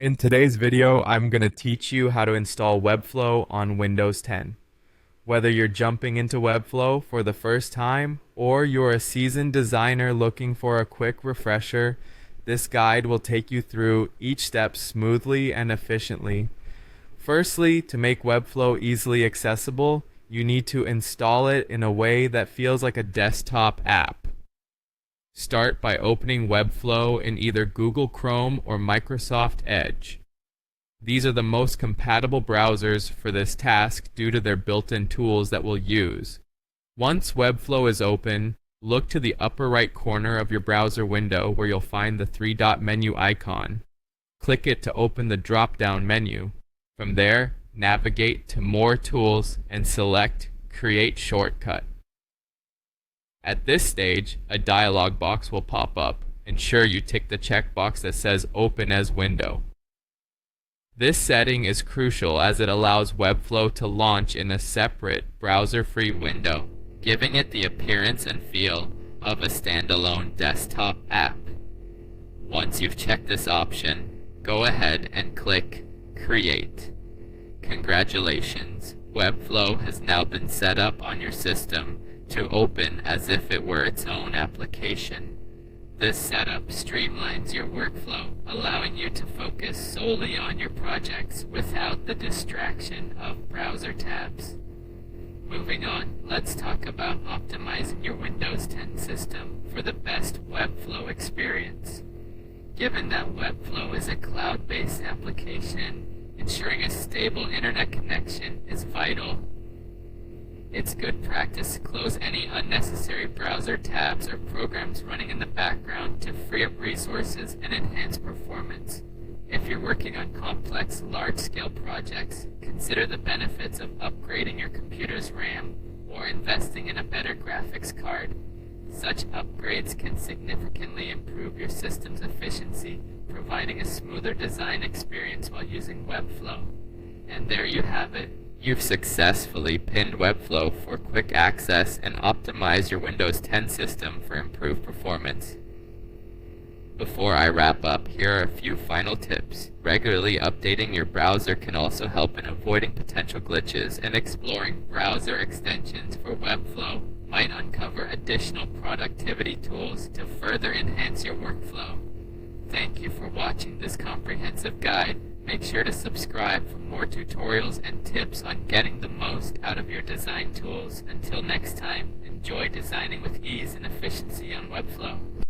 In today's video, I'm going to teach you how to install Webflow on Windows 10. Whether you're jumping into Webflow for the first time or you're a seasoned designer looking for a quick refresher, this guide will take you through each step smoothly and efficiently. Firstly, to make Webflow easily accessible, you need to install it in a way that feels like a desktop app. Start by opening Webflow in either Google Chrome or Microsoft Edge. These are the most compatible browsers for this task due to their built-in tools that we'll use. Once Webflow is open, look to the upper right corner of your browser window where you'll find the three-dot menu icon. Click it to open the drop-down menu. From there, navigate to More Tools and select Create Shortcut. At this stage, a dialog box will pop up. Ensure you tick the checkbox that says Open as Window. This setting is crucial as it allows Webflow to launch in a separate, browser-free window, giving it the appearance and feel of a standalone desktop app. Once you've checked this option, go ahead and click Create. Congratulations, Webflow has now been set up on your system to open as if it were its own application. This setup streamlines your workflow, allowing you to focus solely on your projects without the distraction of browser tabs. Moving on, let's talk about optimizing your Windows 10 system for the best Webflow experience. Given that Webflow is a cloud-based application, ensuring a stable internet connection is vital. It's good practice to close any unnecessary browser tabs or programs running in the background to free up resources and enhance performance. If you're working on complex, large-scale projects, consider the benefits of upgrading your computer's RAM or investing in a better graphics card. Such upgrades can significantly improve your system's efficiency, providing a smoother design experience while using Webflow. And there you have it. You've successfully pinned Webflow for quick access and optimized your Windows 10 system for improved performance. Before I wrap up, here are a few final tips. Regularly updating your browser can also help in avoiding potential glitches, and exploring browser extensions for Webflow might uncover additional productivity tools to further enhance your workflow. Thank you for watching this comprehensive guide. Make sure to subscribe for more tutorials and tips on getting the most out of your design tools. Until next time, enjoy designing with ease and efficiency on Webflow.